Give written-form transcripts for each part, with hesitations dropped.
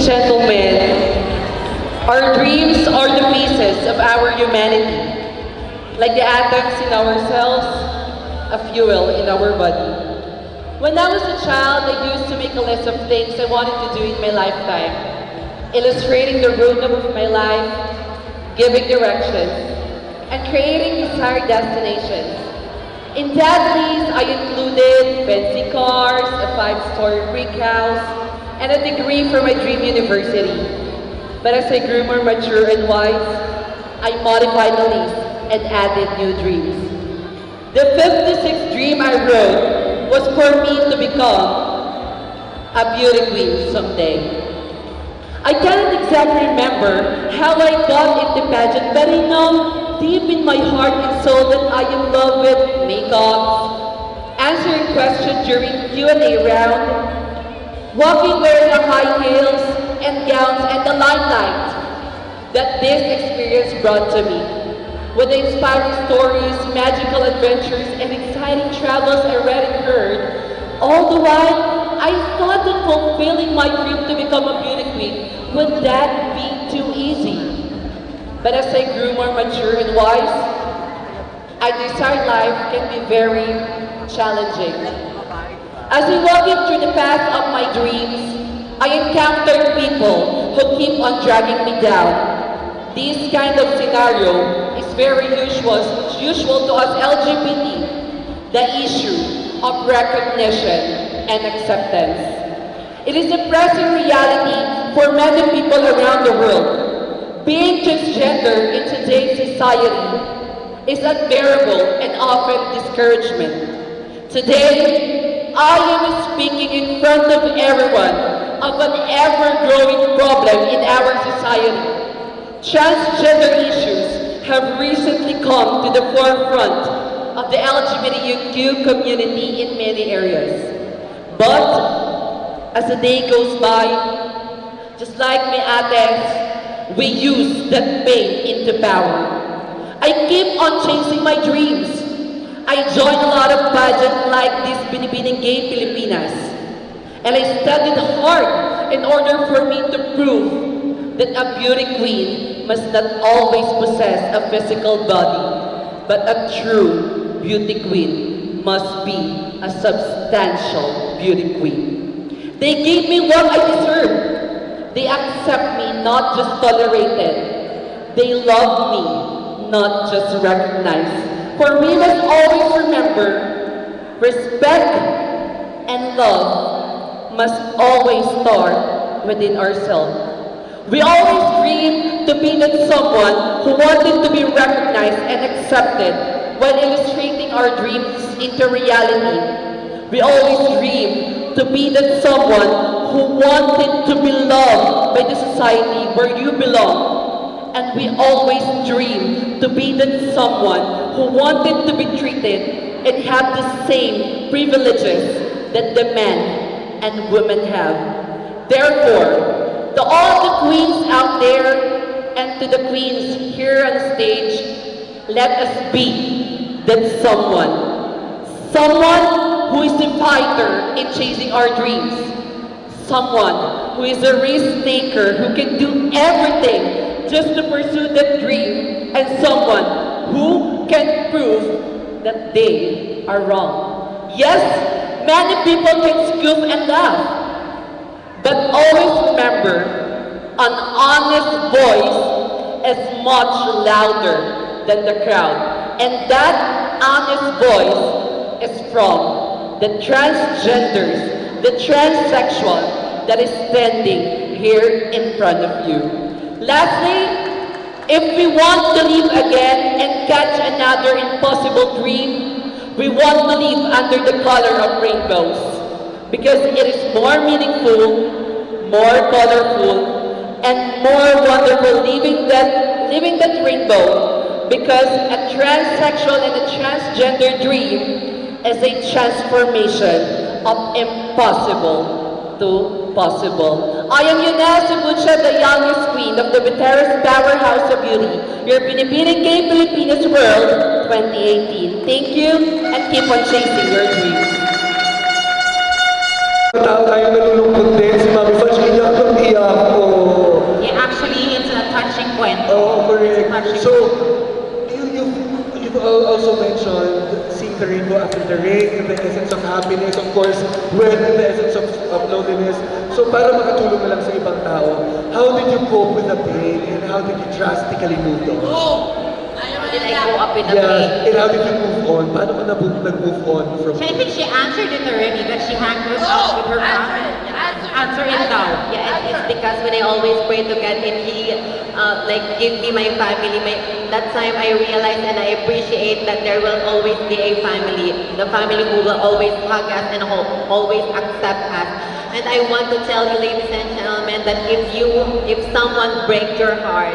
and gentlemen, our dreams are the pieces of our humanity. Like the atoms in our cells, a fuel in our body. When I was a child, I used to make a list of things I wanted to do in my lifetime, illustrating the roadmap of my life, giving directions, and creating desired destinations. In that list, I included fancy cars, a 5-story brick house, and a degree from my dream university. But as I grew more mature and wise, I modified the list and added new dreams. The 56th dream I wrote was for me to become a beauty queen someday. I cannot exactly remember how I got into pageant, but I know deep in my heart and soul that I am in love with makeup, answering questions during Q&A round, walking wearing the high heels and gowns and the limelight that this experience brought to me. With the inspiring stories, magical adventures, and exciting travels I read and heard, all the while, I thought that fulfilling my dream to become a beauty queen, would that be too easy? But as I grew more mature and wise, I desired life can be very challenging. As I walked through the path of my dreams, I encountered people who keep on dragging me down. This kind of scenario is very usual to us LGBT, the issue of recognition and acceptance. It is a present reality for many people around the world. Being transgender in today's society is unbearable and often discouragement. Today, I am speaking in front of everyone of an ever-growing problem in our society. Transgender issues have recently come to the forefront of the LGBTQ community in many areas. But as the day goes by, just like my ates, we use that pain into power. I keep on chasing my dreams. I joined a lot of pageants like this Binibining Gay Pilipinas. And I studied hard in order for me to prove that a beauty queen must not always possess a physical body, but a true beauty queen must be a substantial beauty queen. They gave me what I deserve. They accept me, not just tolerate it. They love me, not just recognize. For we must always remember, respect and love must always start within ourselves. We always dream to be that someone who wanted to be recognized and accepted while illustrating our dreams into reality. We always dream to be that someone who wanted to be loved by the society where you belong. And we always dream to be that someone who wanted to be treated and have the same privileges that the men and women have. Therefore, to all the queens out there and to the queens here on stage, let us be that someone. Someone who is a fighter in chasing our dreams. Someone who is a risk taker who can do everything just to pursue that dream. And someone who can prove that they are wrong. Yes, many people can scoff and laugh. But always remember, an honest voice is much louder than the crowd. And that honest voice is from the transgenders, the transsexual that is standing here in front of you. Lastly, if we want to live again and catch another impossible dream, we want to live under the color of rainbows. Because it is more meaningful, more colorful, and more wonderful living that rainbow. Because a transsexual and a transgender dream is a transformation of impossible to possible. I am Yuna Subucha, the youngest queen of the Viteras Powerhouse of Beauty, your Binibining Gay Filipinas World 2018. Thank you, and keep on chasing your dreams. Tao tayo nalulungkot din, si Mami Fudge, iyak ng iyak. the rainbow after the rain, the essence of happiness, of course, when the essence of loneliness. So para makatulong na lang sa ibang tao, how did you cope with the pain and how did you drastically move on? How did I go up with the pain? Yeah, and how did you move on? Paano ka nag-move on from I think she answered it already, that she hangs out with her family. Answer it now. Yeah, it's because when I always pray to God and He like give me my family, that time I realized and I appreciate that there will always be a family, the family who will always hug us and always accept us. And I want to tell you, ladies and gentlemen, that if someone breaks your heart,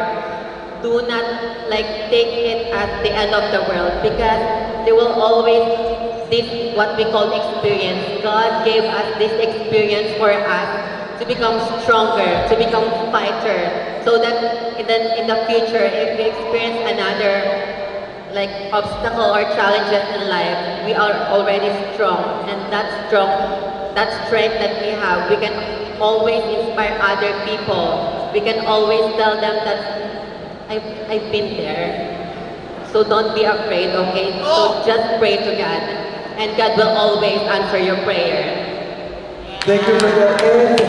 do not like take it as the end of the world, because there will always this what we call experience. God gave us this experience for us to become stronger, to become fighter, so that in the future, if we experience another like obstacle or challenges in life, we are already strong, and that strength that we have, we can always inspire other people. We can always tell them that I've been there. So don't be afraid, okay? So just pray to God, and God will always answer your prayer. Thank you for that. And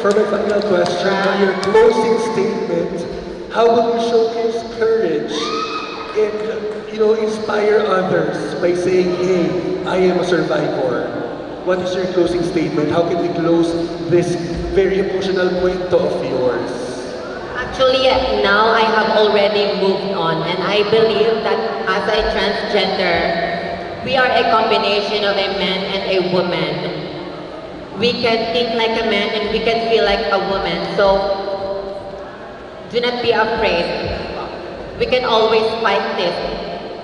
for my final question, on your closing statement, how will you showcase courage and inspire others by saying, "Hey, I am a survivor"? What is your closing statement? How can we close this very emotional kwento of yours? Actually, now I have already moved on, and I believe that as a transgender, we are a combination of a man and a woman. We can think like a man and we can feel like a woman. So do not be afraid. We can always fight this.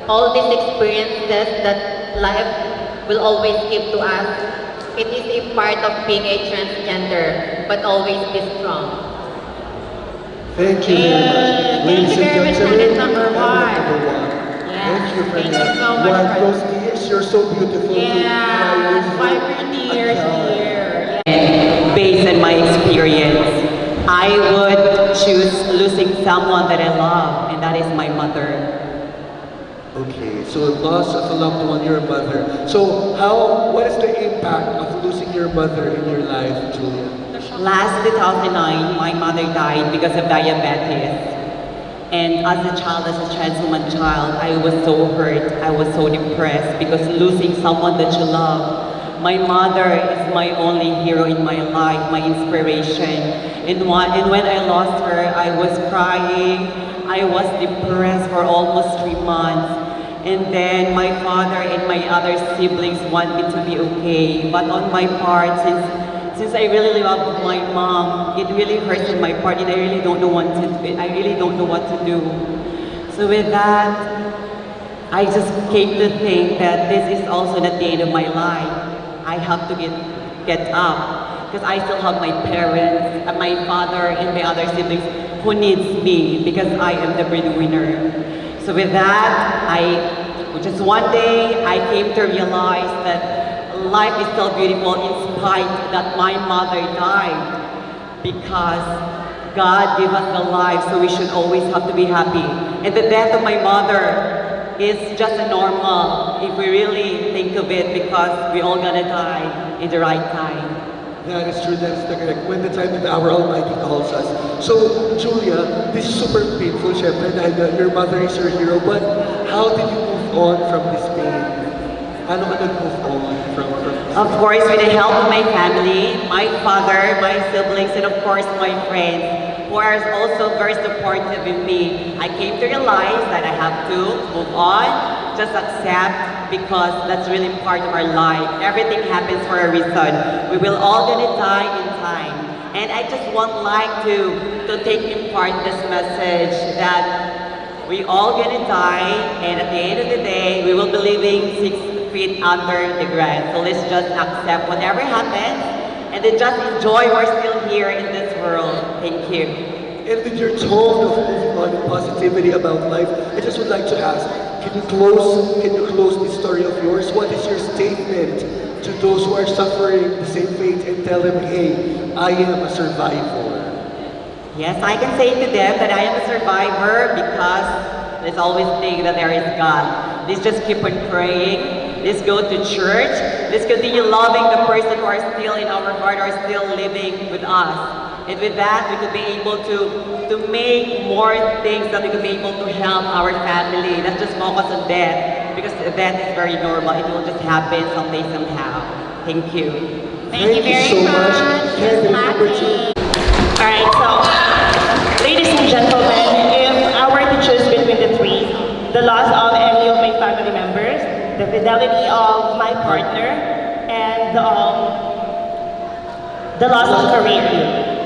All these experiences that life will always give to us, it is a part of being a transgender, but always be strong. Thank you very much. Thank you very much, gentlemen, Janet, number one. Yes. Thank you for Thank that. you so much One for- close ears, you're so beautiful. Yeah, 5 years here. Based on my experience, I would choose losing someone that I love, and that is my mother. Okay, so loss of a loved one, your mother. So what is the impact of losing your mother in your life, Julia? Last 2009, my mother died because of diabetes. And as a child, as a trans woman child, I was so hurt, I was so depressed because losing someone that you love. My mother is my only hero in my life, my inspiration. And when I lost her, I was crying, I was depressed for almost 3 months. And then my father and my other siblings want me to be okay. But on my part, since I really love my mom, it really hurts in my part, and I really don't know what to do. So with that, I just came to think that this is also not the end of my life. I have to get up, because I still have my parents, and my father, and my other siblings who needs me, because I am the breadwinner. So with that, just one day, I came to realize that life is still beautiful in spite that my mother died, because God gave us the life, so we should always have to be happy. And the death of my mother is just a normal if we really think of it, because we all gonna die in the right time. That is true, that is the correct. When the time that our Almighty calls us. So, Julia, this is super painful, syempre, dahil your mother is your hero, but how did you move on from this pain? Paano ka nag-move on from this Of course, with the help of my family, my father, my siblings, and of course my friends, who are also very supportive in me. I came to realize that I have to move on, just accept, because that's really part of our life. Everything happens for a reason. We will all gonna die in time. And I just want to take in part this message that we all gonna die, and at the end of the day, we will be living 6 feet under the ground. So let's just accept whatever happens, and then just enjoy we're still here in this world. Thank you. And with your tone of moving on and positivity about life, I just would like to ask, can you close this story of yours? What is your statement to those who are suffering the same fate, and tell them, hey, I am a survivor? Yes, I can say to them that I am a survivor, because let's always think that there is God. Let's just keep on praying. Let's go to church. Let's continue loving the person who are still in our heart, are still living with us. And with that, we could be able to make more things that we could be able to help our family. Not just focus on death, because death is very normal. It will just happen someday, somehow. Thank you. Thank you very so much. much. Kevin, Miss number two. Maki. Alright, so, ladies and gentlemen, if I were to choose between the three, the loss of any of my family members, the fidelity of my partner, and the loss of career.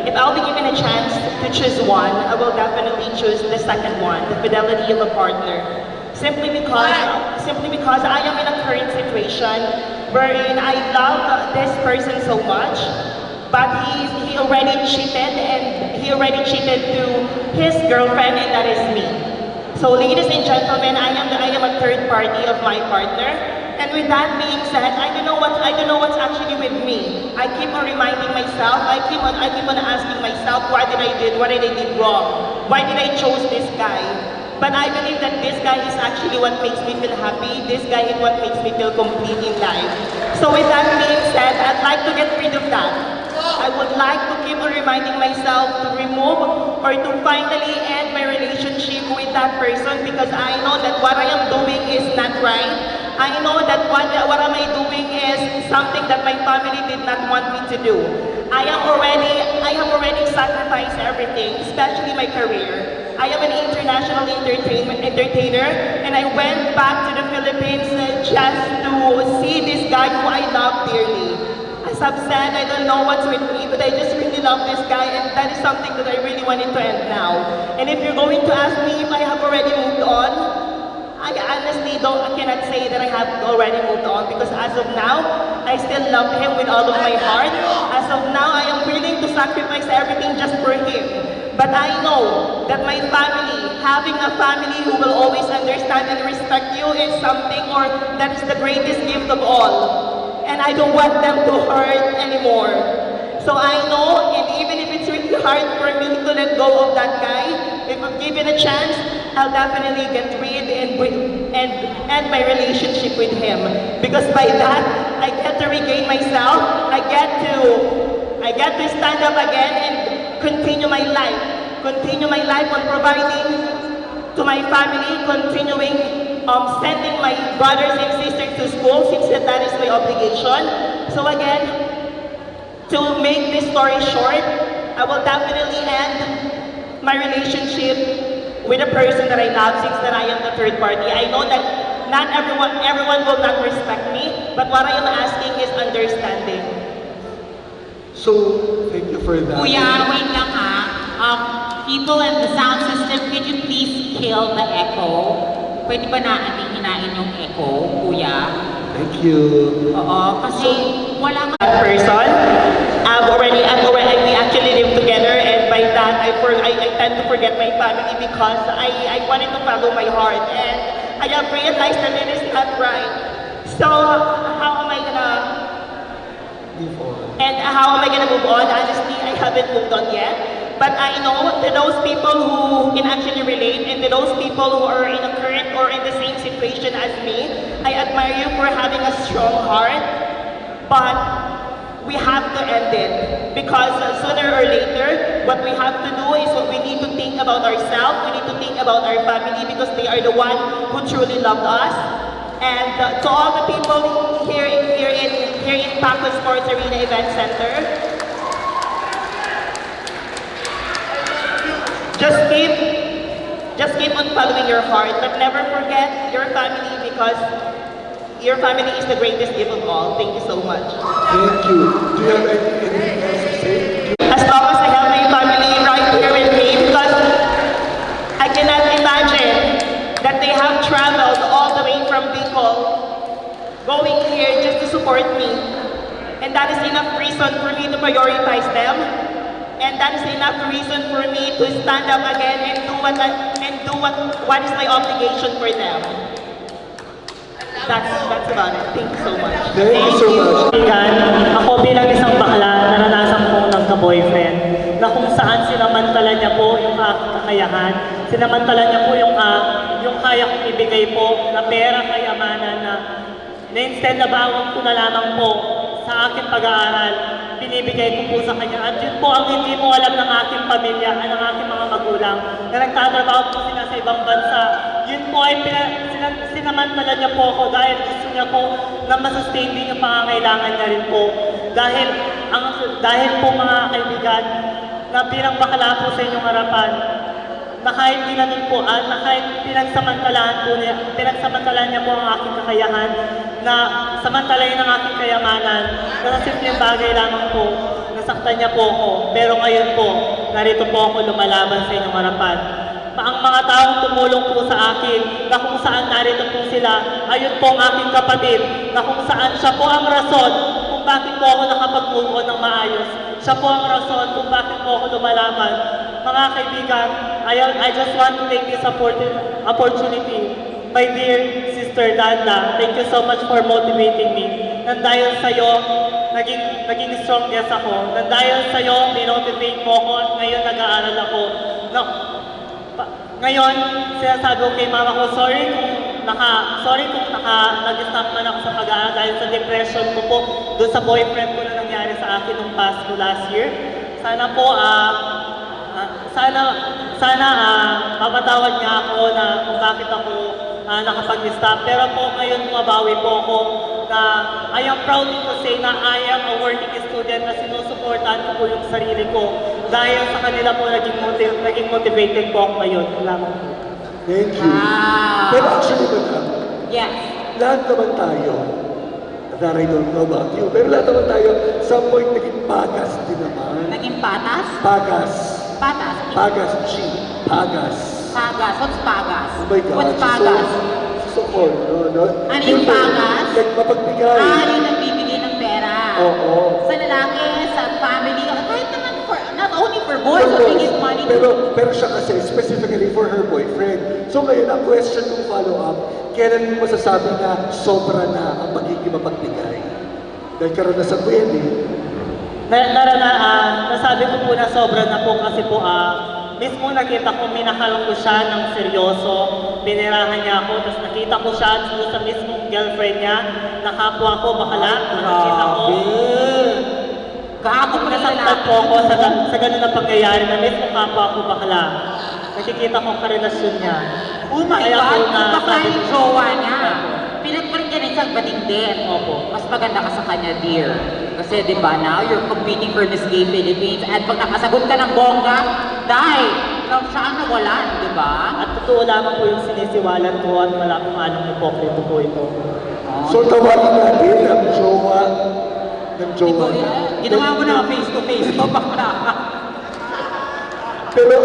If I'll be given a chance to choose one, I will definitely choose the second one, the fidelity of a partner. Simply because I am in a current situation wherein I love this person so much, but he already cheated, and he already cheated to his girlfriend, and that is me. So ladies and gentlemen, I am a third party of my partner. And with that being said, I don't know what's actually with me. I keep on reminding myself, I keep on asking myself, what did I did wrong? Why did I chose this guy? But I believe that this guy is actually what makes me feel happy. This guy is what makes me feel complete in life. So with that being said, I'd like to get rid of that. I would like to keep on reminding myself to remove or to finally end my relationship with that person, because I know that what I am doing is not right. I know that what am I doing is something that my family did not want me to do. I have already sacrificed everything, especially my career. I am an international entertainer, and I went back to the Philippines just to see this guy who I love dearly. As I've said, I don't know what's with me, but I just really love this guy, and that is something that I really wanted to end now. And if you're going to ask me if I have already moved on, I honestly cannot say that I have already moved on, because as of now, I still love him with all of my heart. As of now, I am willing to sacrifice everything just for him. But I know that my family, having a family who will always understand and respect you, is something, or that is the greatest gift of all. And I don't want them to hurt anymore. So I know, and even if it's really hard for me to let go of that guy, if I'm given a chance, I'll definitely get rid and end my relationship with him. Because by that, I get to regain myself, I get to stand up again and continue my life on providing to my family, continuing sending my brothers and sisters to school, since that is my obligation. So again, to make this story short, I will definitely end my relationship with a person that I love, since that I am the third party. I know that not everyone will not respect me, but what I am asking is understanding. So, thank you for that. Kuya, wait lang ha. People in the sound system, could you please kill the echo? Pwede ba natin hinain yung echo, kuya? Thank you. Oo, kasi wala ka. That person, we actually live together, and by that, I tend to forget my family, because I wanted to follow my heart, and I have realized that it is not right. So, how am I gonna Move on. how am I gonna move on? Honestly, I haven't moved on yet. But I know to those people who can actually relate, and to those people who are in a current or in the same situation as me, I admire you for having a strong heart. But we have to end it, because sooner or later, what we have to do is we need to think about ourselves, we need to think about our family, because they are the one who truly loved us. And to all the people here in Paco Sports Arena Event Center, just keep on following your heart, but never forget your family, because your family is the greatest gift of all. Thank you so much. Thank you. Do you have anything else to say? As long as I have my family right here with me, because I cannot imagine that they have traveled all the way from Bicol, going here just to support me. And that is enough reason for me to prioritize them. And that is enough reason for me to stand up again and do what is my obligation for them. That's about it. Thank you so much. Thank you so much. Ako bilang isang bakla, naranasan kong nagka-boyfriend na kung saan sinamantala niya po yung aking kakayahan, sinamantala niya po yung kaya kong ibigay po na pera, kayamanan, na na instead na bawang ko na lamang po sa aking pag-aaral, binibigay ko po sa kanya. At yun po ang hindi mo alam ng aking pamilya, ng aking mga magulang, na nagtatrabaho po sila sa ibang bansa. Yun po ay sinamantala niya po ako dahil gusto niya po na masustain din yung pangangailangan niya rin po. Dahil po mga kaibigan, na bilang bakla po sa inyong harapan, na kahit ginanumpuan, na kahit pinagsamantalahan niya po ang aking kakayahan, na samantalayin ang aking kayamanan, na sa simpleng bagay lamang po, nasaktan niya po ako. Pero ngayon po, narito po ako lumalaban sa inyong harapan. Ang mga taong tumulong po sa akin, na kung saan narito po sila, ayun po ang aking kapatid, na kung saan siya po ang rason kung bakit po ako nakapag-move on ng maayos. Siya po ang rason kung bakit po ako lumalaban. Mga kaibigan, I just want to take this opportunity. My dear Sister Danda, thank you so much for motivating me. Nang dahil sa'yo, naging strong guest ako. Nang dahil sa'yo, minotivate mo ako at ngayon nag-aaral ako. Ngayon, sinasabi ko kay mama ko, sorry kung nag-stop man ako sa pag-aaral dahil sa depression ko po doon sa boyfriend ko na nangyari sa akin nung Pasko last year. Sana po, mapatawad niya ako na kung bakit ako nakapag-stop. Pero po ngayon mabawi po ako na I am proud to say na I am a working student na sinusuportahan ko po yung sarili ko. Dahil sa kanila po naging motivated po ako ngayon. Salamat po. Thank you. Pero actually, madam, Yes. lahat naman tayo, that I don't know about you, pero lahat naman tayo, some point naging pagas din naman. Naging patas? Pagas. Patas. Pagas, G. Pagas. Pagas. What's pagas? Oh my God. What's pagas? So corno, no? Ano yung pagas? Nagpapagbigay. Yung nagbibigay ng pera. Oo. Sa lalaki, sa family, kahit naman not only for boys, but we give money to. Pero siya kasi, specifically for her boyfriend. So ngayon, ang question kong follow-up, kailan mo masasabi na sobra na ang pagiging mapagbigay? Dahil karanasan ko yan eh. Nasabi ko po na sobra na po kasi po, mismo nakita ko, minahal ko siya ng seryoso, pinirahan niya ako, tapos nakita ko siya sa mismong girlfriend niya, nakapwa ko, bakala, nakita ko. Gago mo na Nasaktan po ako sa ganun na pangyayari na mismo kapwa ko bakla. Nakikita ko ang karelasyon niya. Oh my Kaya God, po na baka sabi yung ko, jowa niya. Pinagpalit ka rin sa bading din. Opo. Mas maganda ka sa kanya, dear. Kasi di ba now, you're competing for Miss Gay Philippines at pag nakasagot ka ng bongga, dahil siya ang nawalan, di ba? At totoo lamang po yung sinisiwalan ko at wala pong anong hipokrito po ito. So tawagin natin ang jowa ng jowa. Ginawa mo na face-to-face mo, bakla. Pero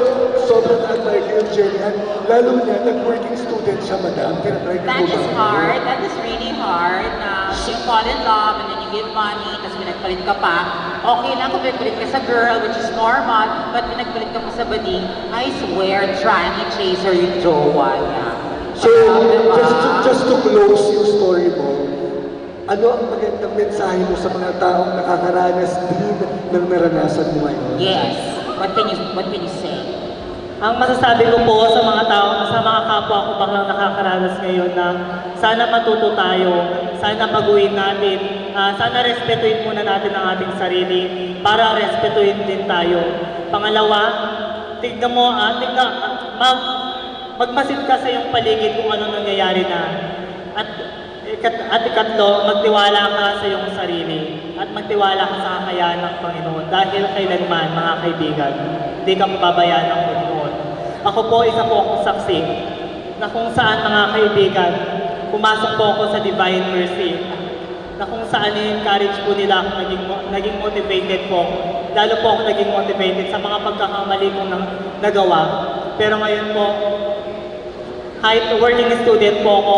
sobrang na-admire ko yung Jenny. At lalo na, nag-working student siya, madam. Tinatry ko That ba? is hard. That is really hard. Na you fall in love and then you give money, tapos pinagpalit ka pa. Okay lang kung pinagpalit ka sa girl, which is normal, but pinagpalit ka pa sa bading, I swear, trying to chase her yung jowa niya. So, just to close yung story mo, ano ang magandang mensahe mo sa mga taong nakakaranas din ng naranasan mo ngayon? Yes. What can you say? Ang masasabi ko po sa mga tao, sa mga kapwa ko baklang nakakaranas ngayon na sana matuto tayo, sana baguhin natin, sana respetuhin muna natin ang ating sarili para respetuhin din tayo. Pangalawa, tignan mo, magmasid ka sa iyong paligid kung ano nangyayari na. At ikatlo, magtiwala ka sa iyong sarili at magtiwala ka sa kakayahan ng Panginoon dahil kailanman, mga kaibigan, hindi ka mababayaan ng Panginoon. Ako po, isa po akong saksi na kung saan, mga kaibigan, pumasok po ako sa Divine Mercy na kung saan i-encourage po nila ako, naging motivated po. Lalo po ako naging motivated sa mga pagkakamali kong nagawa. Pero ngayon po, kahit working student po ako,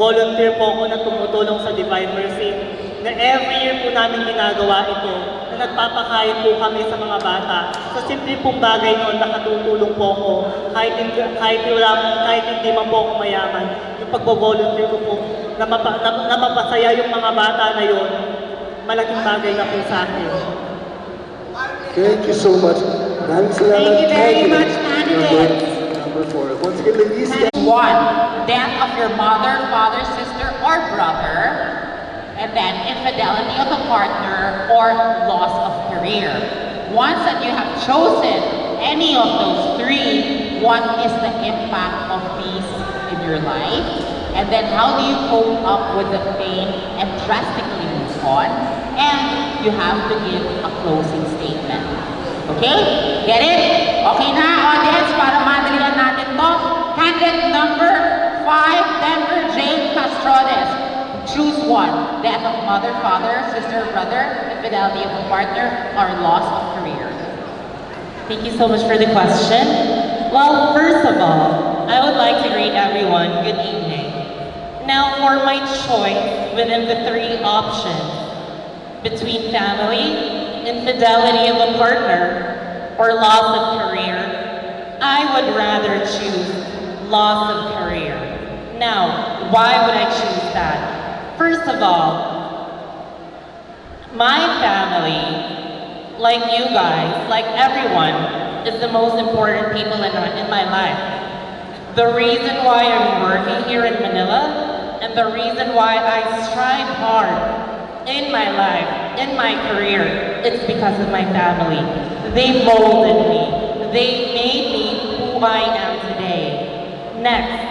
volunteer po ako na tumutulong sa Divine Mercy, na every year po namin ginagawa ito, na nagpapakain po kami sa mga bata. Sa simple pong bagay noon, nakatutulong po ako, kahit hindi man po ako mayaman. Yung pagbo-volunteer ko po, na mapasaya yung mga bata na yun, malaking bagay na po sa akin. Thank you so much. Maraming salamat. Thank you very much, candidates. Number 4. Once again, ladies. One, death of your mother, father, sister, or brother, and then infidelity of a partner or loss of career. Once that you have chosen any of those three, what is the impact of these in your life? And then how do you cope up with the pain and drastically move on? And you have to give a closing statement. Okay? Get it? Okay na, audience, para madalian natin to. Candidate number 5, Denver Jane Castrones. Choose one. Death of mother, father, sister, brother, infidelity of a partner, or loss of career. Thank you so much for the question. Well, first of all, I would like to greet everyone good evening. Now, for my choice within the three options between family, infidelity of a partner, or loss of career, I would rather choose loss of career. Now, why would I choose that? First of all, my family, like you guys, like everyone, is the most important people in my life. The reason why I'm working here in Manila, and the reason why I strive hard in my life, in my career, it's because of my family. They molded me. They made me who I am today. Next,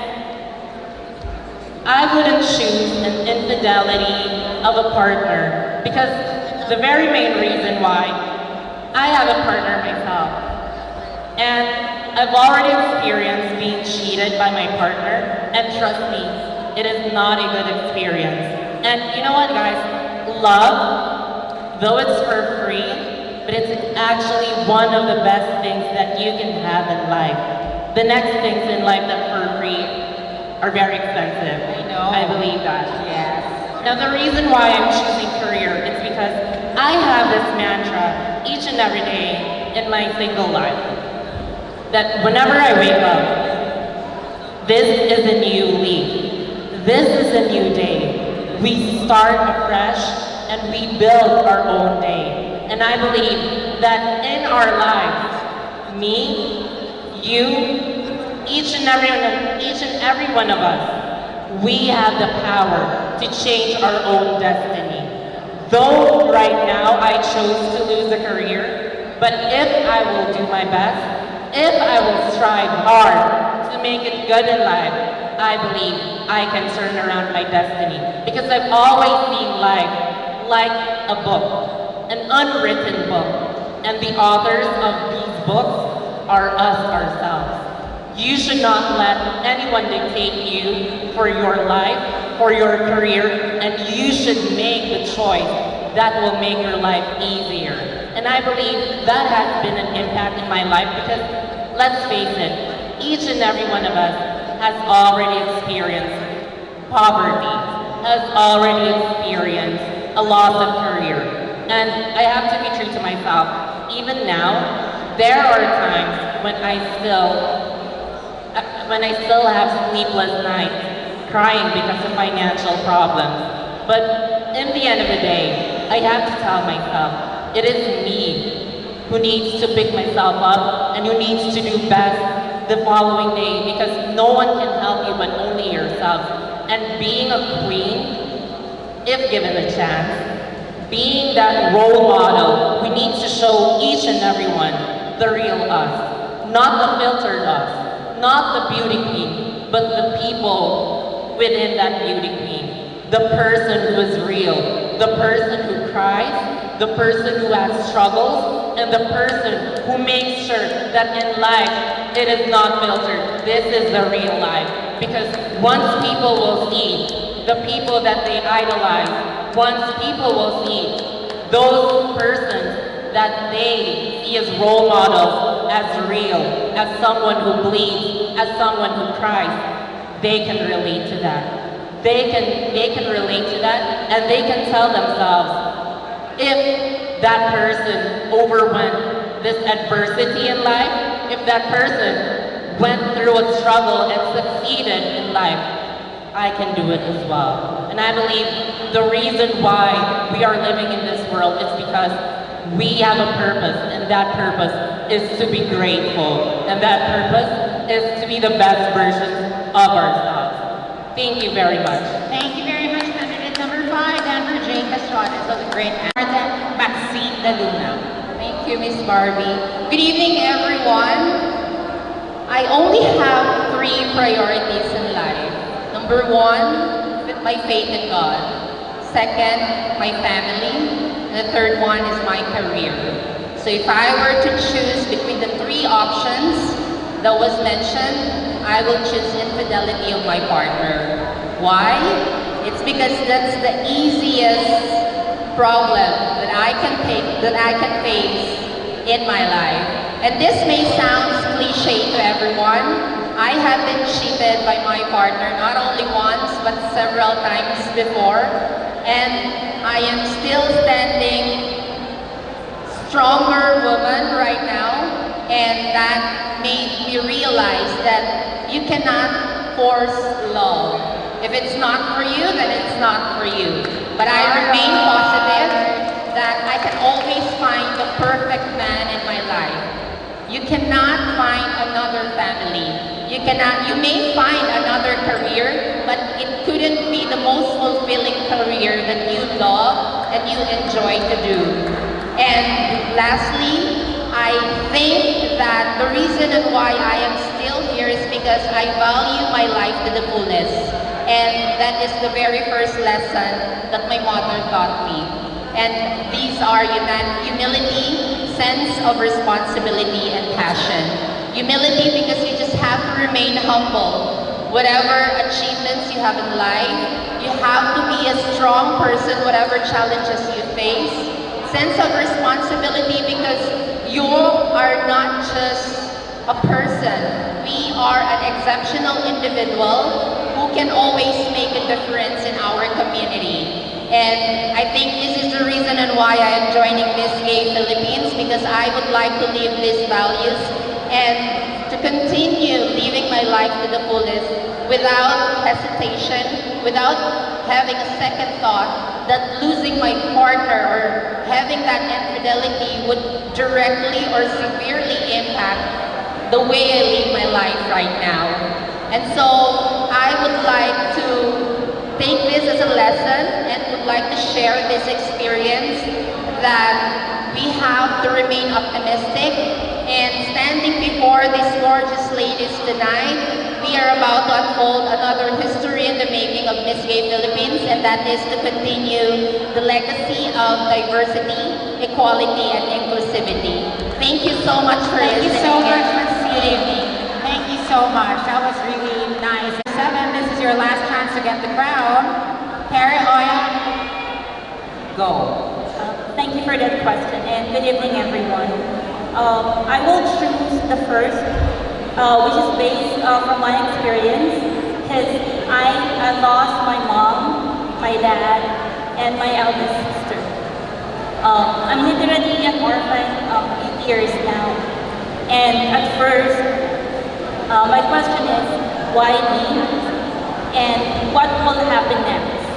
I wouldn't choose an infidelity of a partner because the very main reason why I have a partner myself. And I've already experienced being cheated by my partner, and trust me, it is not a good experience. And you know what, guys? Love, though it's for free, but it's actually one of the best things that you can have in life. The next things in life that are free are very expensive. I know. I believe that. Yes. Now the reason why I'm choosing career is because I have this mantra each and every day in my single life that whenever I wake up, this is a new leaf. This is a new day. We start afresh and we build our own day. And I believe that in our lives, me, you, each and every one of us, we have the power to change our own destiny. Though right now I chose to lose a career, but if I will do my best, if I will strive hard to make it good in life, I believe I can turn around my destiny. Because I've always seen life like a book, an unwritten book. And the authors of these books are us ourselves. You should not let anyone dictate you for your life, for your career, and you should make the choice that will make your life easier. And I believe that has been an impact in my life because, let's face it, each and every one of us has already experienced poverty, has already experienced a loss of career. And I have to be true to myself. Even now, there are times when I still have sleepless nights crying because of financial problems. But in the end of the day, I have to tell myself, it is me who needs to pick myself up and who needs to do best the following day because no one can help you but only yourself. And being a queen, if given a chance, being that role model, we need to show each and everyone the real us, not the filtered us. Not the beauty queen, but the people within that beauty queen. The person who is real, the person who cries, the person who has struggles, and the person who makes sure that in life it is not filtered. This is the real life. Because once people will see the people that they idolize, once people will see those persons that they see as role models, as real, as someone who bleeds, as someone who cries, they can relate to that. They can relate to that, and they can tell themselves, if that person overwent this adversity in life, if that person went through a struggle and succeeded in life, I can do it as well. And I believe the reason why we are living in this world is because we have a purpose, and that purpose is to be grateful, and that purpose is to be the best version of ourselves. Thank you very much. Thank you very question is of the great Martin Maxine Daluna. Thank you, Miss Barbie. Good evening, everyone. I only have 3 priorities in life. Number 1, with my faith in God. Second, my family. And the third one is my career. So if I were to choose between the 3 options that was mentioned, I will choose infidelity of my partner. Why? It's because that's the easiest problem that I can face in my life. And this may sound cliche to everyone. I have been cheated by my partner not only once but several times before, and I am still standing stronger woman right now, and that made me realize that you cannot force love. If it's not for you, then it's not for you. But I remain positive that I can always find the perfect man in my life. You cannot find another family. You may find another career, but it couldn't be the most fulfilling career that you love and you enjoy to do. And lastly, I think that the reason why I am still here is because I value my life to the fullest. And that is the very first lesson that my mother taught me. And these are humility, sense of responsibility, and passion. Humility because you just have to remain humble. Whatever achievements you have in life, you have to be a strong person, whatever challenges you face. Sense of responsibility because you are not just a person. We are an exceptional individual who can always make a difference in our community. And I think this is the reason and why I am joining Miss Gay Philippines, because I would like to live these values and to continue living my life to the fullest without hesitation, without having a second thought that losing my partner or having that infidelity would directly or severely impact the way I live my life right now. And so I would like to take this as a lesson and would like to share this experience that we have to remain optimistic. And standing before these gorgeous ladies tonight, we are about to unfold another history in the making of Miss Gay Philippines, and that is to continue the legacy of diversity, equality, and inclusivity. Thank you so much for Thank you listening. so much, Ms. Witty. Thank you so much. That was really nice. 7, this is your last chance to get the crown. Carry on. Go. Thank you for that question, and good evening, everyone. I will choose the first, which is based from my experience, because I lost my mom, my dad, and my eldest sister. I'm literally an orphan 8 years now, and at first, my question is, why me? And what will happen next,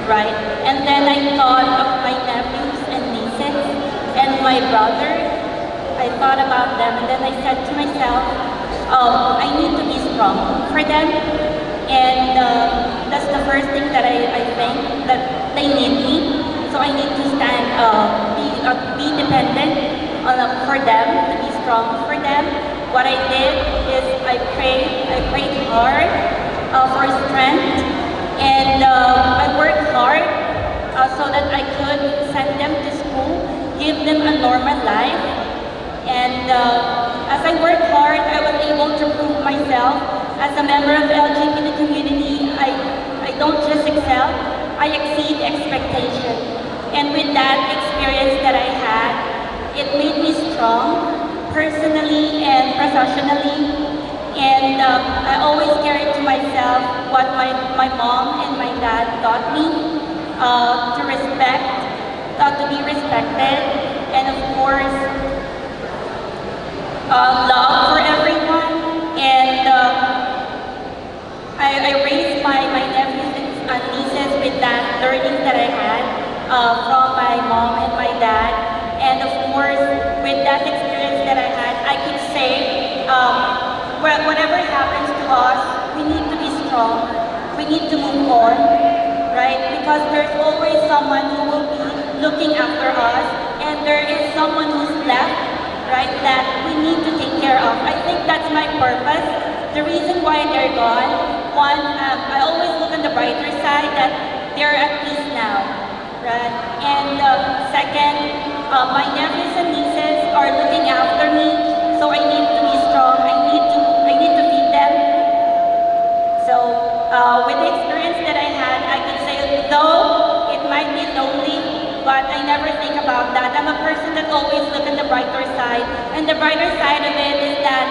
right? And then I thought of my nephews and nieces and my brother. I thought about them, and then I said to myself, I need to be strong for them. And that's the first thing that I think, that they need me. So I need to stand, be dependent for them, to be strong for them. What I did is I prayed hard for strength, and I worked hard so that I could send them to school, give them a normal life. And as I worked hard, I was able to prove myself as a member of the LGBT community. I don't just excel, I exceed expectation. And with that experience that I had, it made me strong, personally and professionally. And I always carried to myself what my mom and my dad taught me, to respect, to be respected, and of course, love for everyone. And I raised my nephews and nieces with that learning that I had from my mom and my dad. And of course, with that experience that I had, I could say, whatever happens to us, we need to be strong. We need to move on, right? Because there's always someone who will be looking after us, and there is someone who's left, right, that we need to take care of. I think that's my purpose. The reason why they're gone, one, I always look on the brighter side that they're at peace now, right? And second, my nephews and nieces are looking after me, so I need to be strong. I need to feed them. So with the experience that I had, I could say, though it might be lonely, but I never think about that. I'm a person that always look at the brighter side, and the brighter side of it is that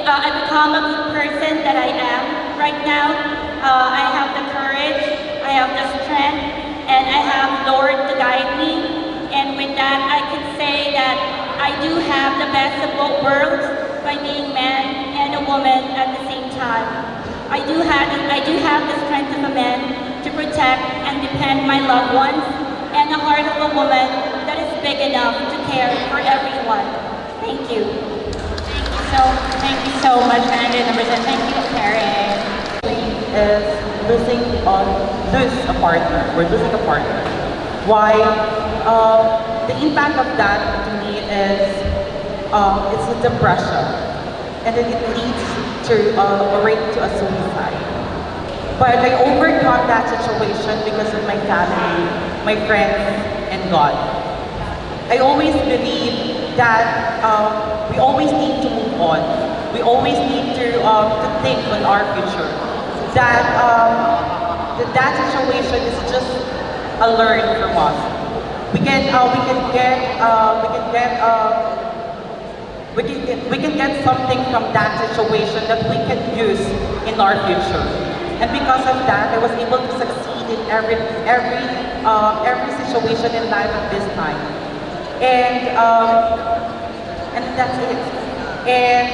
I become a good person that I am right now. I have the courage, I have the strength, and I have Lord to guide me. And with that, I can say that I do have the best of both worlds by being man and a woman at the same time. I do have the strength of a man to protect and defend my loved ones, and the heart of a woman that is big enough to care for everyone. Thank you. Thank you so much, candidate number 10. Thank you, Karen. Is losing a partner. We're losing a partner. Why? The impact of that to me is it's a depression, and then it leads to a suicide. But I overcome that situation because of my family, my friends, and God. I always believe that we always need to move on. We always need to think on our future. That situation is just a learn from us. We can get something from that situation that we can use in our future. And because of that, I was able to succeed in every situation in life at this time. And that's it. And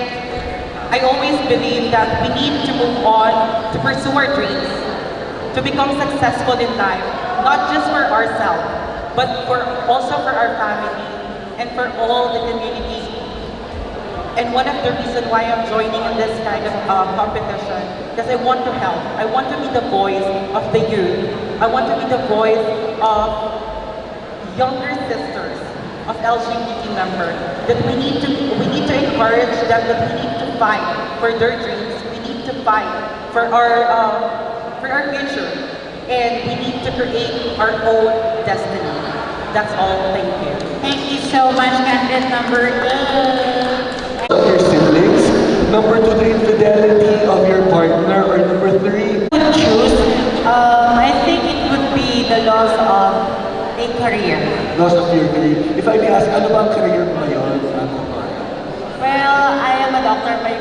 I always believe that we need to move on to pursue our dreams, to become successful in life, not just for ourselves, but also for our family and for all the community. And one of the reasons why I'm joining in this kind of competition, because I want to help. I want to be the voice of the youth. I want to be the voice of younger sisters, of LGBT members, that we need to encourage them, that we need to fight for their dreams. We need to fight for our future, and we need to create our own destiny. That's all. Thank you. Thank you so much, candidate number 8. Of your siblings. Number 2, the infidelity of your partner. Or number 3, Choose. I think it would be the loss of a career. loss of your career. If I may ask, ano ba ang career mo ngayon? Well, I am a doctor by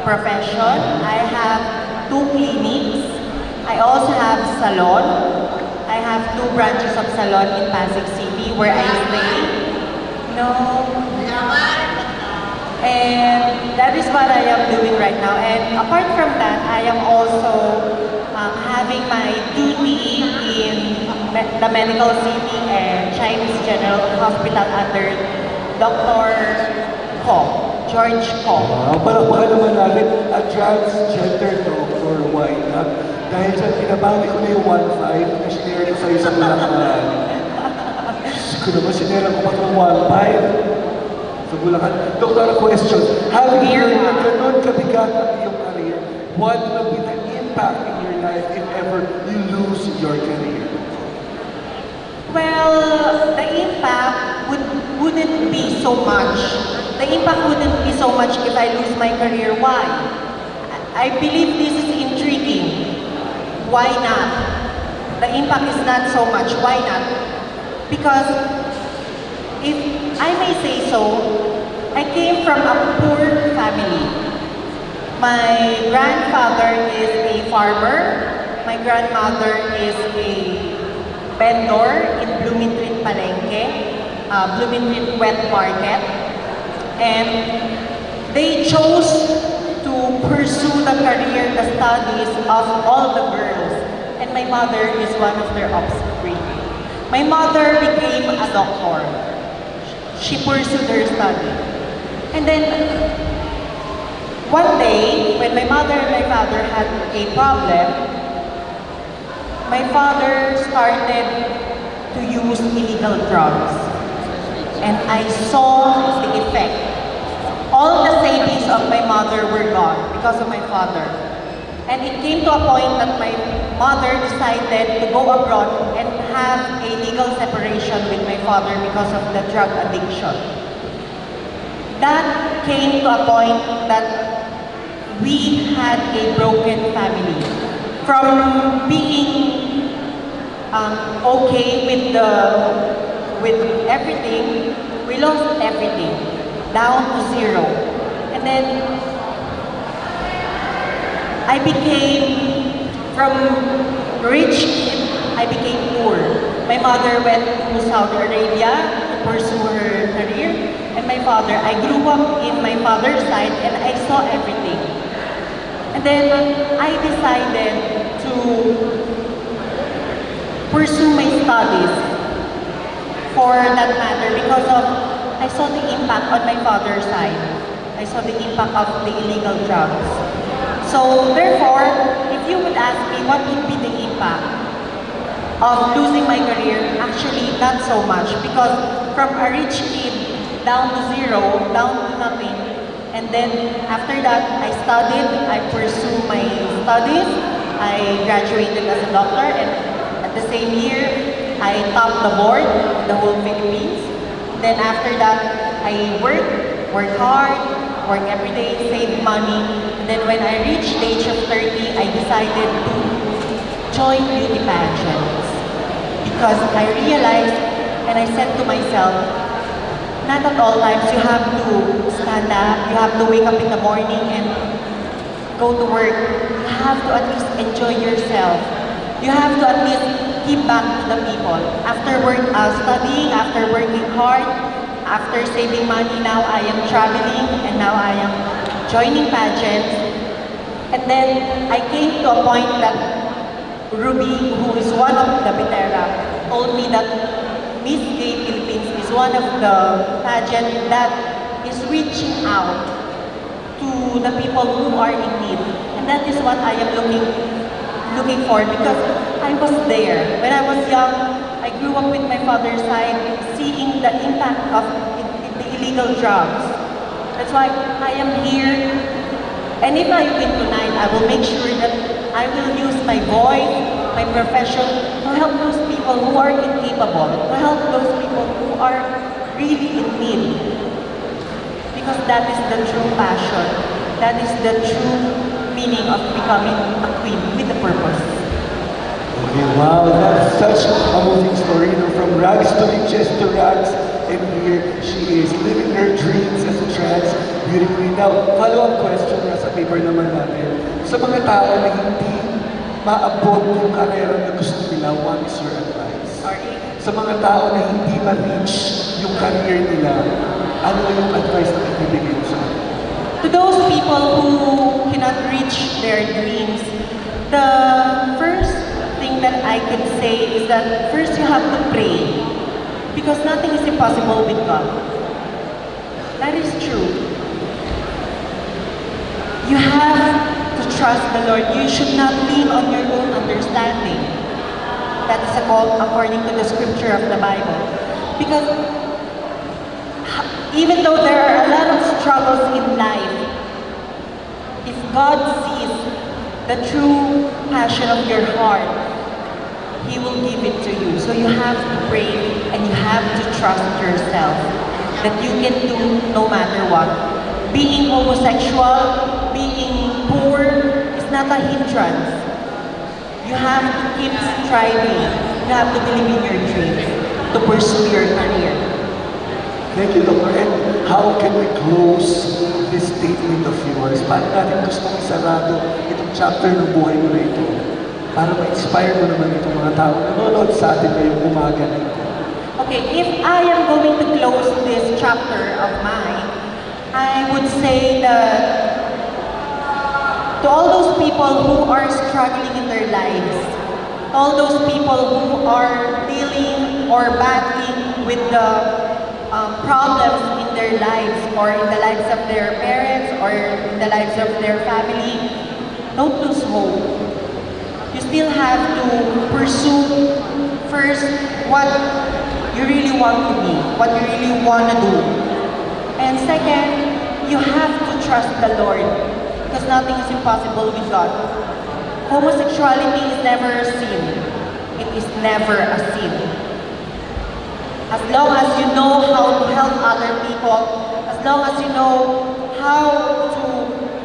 profession. I have 2 clinics. I also have salon. I have 2 branches of salon in Pasig City where I stay. No. And that is what I am doing right now. And apart from that, I am also having my duty in the medical city and Chinese General Hospital under Dr. Ko, George Ko. Palakpakan naman natin at transgender doctor. Why not? Dahil dyan, pinabali ko na yung 1.5 na sinare ko sa isang Bulacan. Diyos ko naman, sinare ko pa itong 1.5 sa Bulacan. Doctor, a question. Having heard na ganun kabigat ang iyong career, what will be the impact in your life if ever you lose your career? Well, the impact wouldn't be so much. The impact wouldn't be so much if I lose my career. Why? I believe this is intriguing. Why not? The impact is not so much. Why not? Because if I may say so, I came from a poor family. My grandfather is a farmer. My grandmother is a vendor in Bloomington Palengke, Bloomington Wet Market. And they chose to pursue the career, the studies of all the girls. And my mother is one of their offspring. My mother became a doctor. She pursued her study. And then, one day, when my mother and my father had a problem, my father started to use illegal drugs. And I saw the effect. All the savings of my mother were gone because of my father. And it came to a point that my mother decided to go abroad and have a legal separation with my father because of the drug addiction. That came to a point that we had a broken family. From being okay with everything, we lost everything, down to zero. And then I became, from rich kid, I became poor. My mother went to Saudi Arabia to pursue her career, and my father, I grew up in my father's side and I saw everything. And then I decided to pursue my studies for that matter because of, I saw the impact on my father's side. I saw the impact of the illegal drugs. So therefore, if you would ask me what would be the impact of losing my career, actually not so much because from a rich kid down to zero, down to nothing, and then after that I studied, I pursued my studies, I graduated as a doctor, and at the same year, I topped the board in the whole Philippines. Then after that, I work hard, work every day, save money. And then when I reached the age of 30, I decided to join beauty pageants. Because I realized, and I said to myself, not at all times you have to stand up, you have to wake up in the morning and go to work. You have to at least enjoy yourself. You have to at least give back to the people. After studying, after working hard, after saving money, now I am traveling and now I am joining pageants. And then I came to a point that Ruby, who is one of the Bitera, told me that Miss Gay Philippines is one of the pageant that is reaching out to the people who are in need. And that is what I am looking for because I was there. When I was young, I grew up with my father's side, seeing the impact of the illegal drugs. That's why I am here. And if I win tonight, I will make sure that I will use my voice, my profession, to help those people who are incapable, to help those people who are really in need. Because that is the true passion. That is the true meaning of becoming a queen with a purpose. Okay, wow, that's such a moving story. You know, from rags to riches to rags, and here she is living her dreams as a trans beauty queen. Now, follow-up question na sa paper naman natin. Sa mga tao na hindi maabot yung karera na gusto nila, what is your advice? Sa mga tao na hindi ma-reach yung career nila, ano yung advice na ibibigay mo sa kanila? To those people who cannot reach their dreams, the first thing that I can say is that first you have to pray. Because nothing is impossible with God. That is true. You have to trust the Lord. You should not lean on your own understanding. That is according to the scripture of the Bible. Because even though there are a lot of struggles in life, if God sees the true passion of your heart, He will give it to you. So you have to pray and you have to trust yourself that you can do no matter what. Being homosexual, being poor is not a hindrance. You have to keep striving. You have to believe in your dreams to pursue your career. Thank you, Dr. And how can we close this statement of yours? Paano natin gustong isarado itong chapter ng buhay mo na ito? Para ma-inspire mo naman itong mga tao na nanonood sa atin ngayong umaga na ito. Okay, if I am going to close this chapter of mine, I would say that to all those people who are struggling in their lives, all those people who are dealing or battling with the problems in their lives or in the lives of their parents or in the lives of their family, don't lose hope. you still have to pursue first what you really want to be, what you really want to do. And second, you have to trust the Lord because nothing is impossible with God. Homosexuality is never a sin. It is never a sin. As long as you know how to help other people, as long as you know how to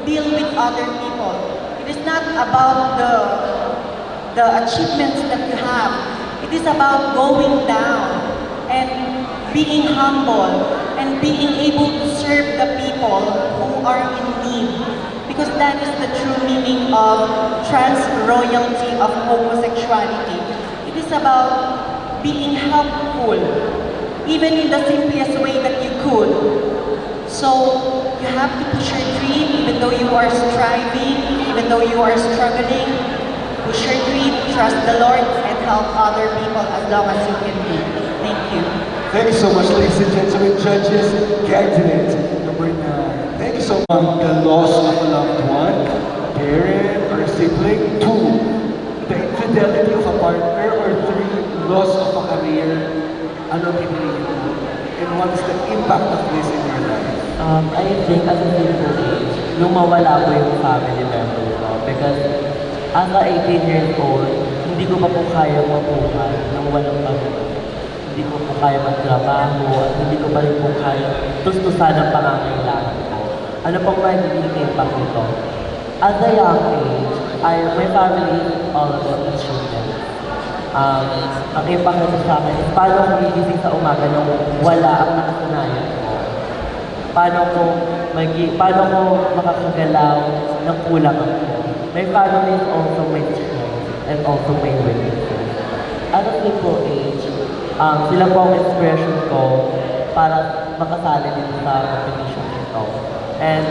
deal with other people, it is not about the achievements that you have. It is about going down and being humble and being able to serve the people who are in need. Because that is the true meaning of trans-royalty of homosexuality. It is about being helpful, even in the simplest way that you could. So, you have to push your dream, even though you are striving, even though you are struggling. Push your dream, trust the Lord, and help other people as long as you can be. Thank you. Thank you so much, ladies and gentlemen, judges, candidate number 9. Thank you so much. The loss of a loved one, parent, or sibling. 2, the infidelity of a partner. Or 3, loss of a career. Ano pipiliin mo? And what is the impact of this in your life? I think as a simple age, nung mawala ko yung family member ko. Because as a 18 years old, hindi ko pa po kaya mabuhay nang walang pamilya. Hindi ko po kaya magtrabaho at hindi ko pa rin po kaya tustusan ang pangangailangan ko. Ano pang magiging impact nito? At a young age, my family is all about the children. Ang impact nito sa akin is paano ako gigising sa umaga nung wala ang nakasanayan ko. Paano ko makakagalaw ng kulang ako. My family is also my strength and also my weaknesses. At a simple age, sila po ang inspiration ko para makasali dito sa competition ito. And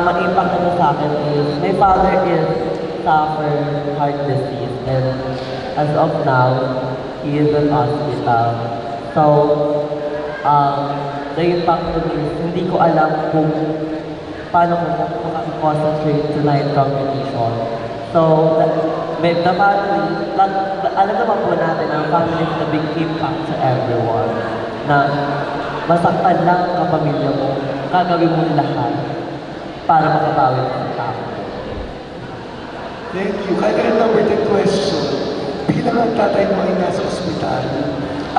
mag-impact nito sa akin is, my father is suffered heart disease and as of now, he is in hospital. So, the impact to me is, hindi ko alam kung paano ko makakakoncentrate tonight competition. So, the family, alam naman po natin na family is a big impact to everyone. Na masaktan lang ang pamilya mo, gagawin mo lahat para makabawi sa tao. Thank you. Kaya number 10 question. Bilang ang tatay mo ay nasa ospital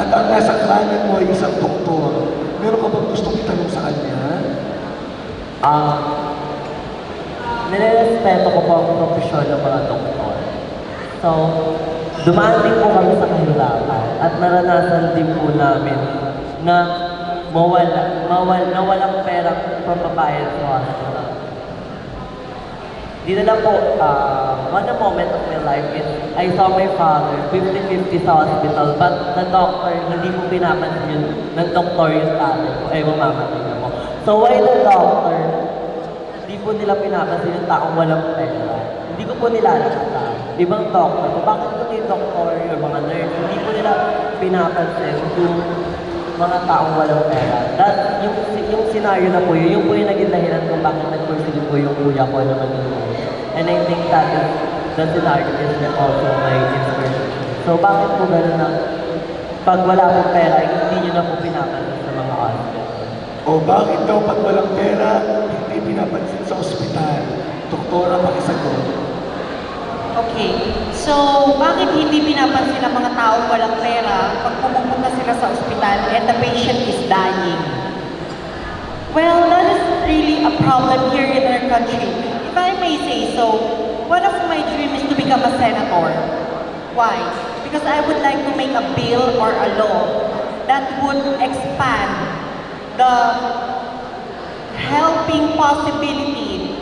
at ang nasa kanan mo ay isang doktor, meron ka bang gustong itanong sa kanya? Nirerespeto ko po ang profesyon ng mga doktor. So, dumaan din po kami sa kahirapan at naranasan din po namin na walang perang pampabayad sa hospital. Di na lang po, one moment of my life is, I saw my father 50-50 sa hospital, but the doctor, hindi po pinapansin yun, ng doktor yung tatay ko, mamamatay na mo. So why the doctor, hindi po nila pinapansin yung taong walang pera. Hindi ko po nila nakita. Ibang doctor, kung bakit po yung doktor, yung mga nurse, hindi po nila pinapansin yung mga taong walang pera. That, yung scenario na po yun, yung po yung naging dahilan kung bakit nag-pursue po yung kuya ko na maging coach. And I think that is, the scenario is also my inspiration. So bakit po gano'n na pag wala pong pera, hindi nyo na po pinapansin sa mga hospital? O bakit daw pag walang pera, hindi pinapansin sa ospital? Doktora, pakisagot. Okay, so bakit hindi pinapansin ang mga taong walang pera pag pumupunta sila sa ospital and the patient is dying? Well, that is really a problem here in our country. If I may say so, one of my dreams is to become a senator. Why? Because I would like to make a bill or a law that would expand the helping possibility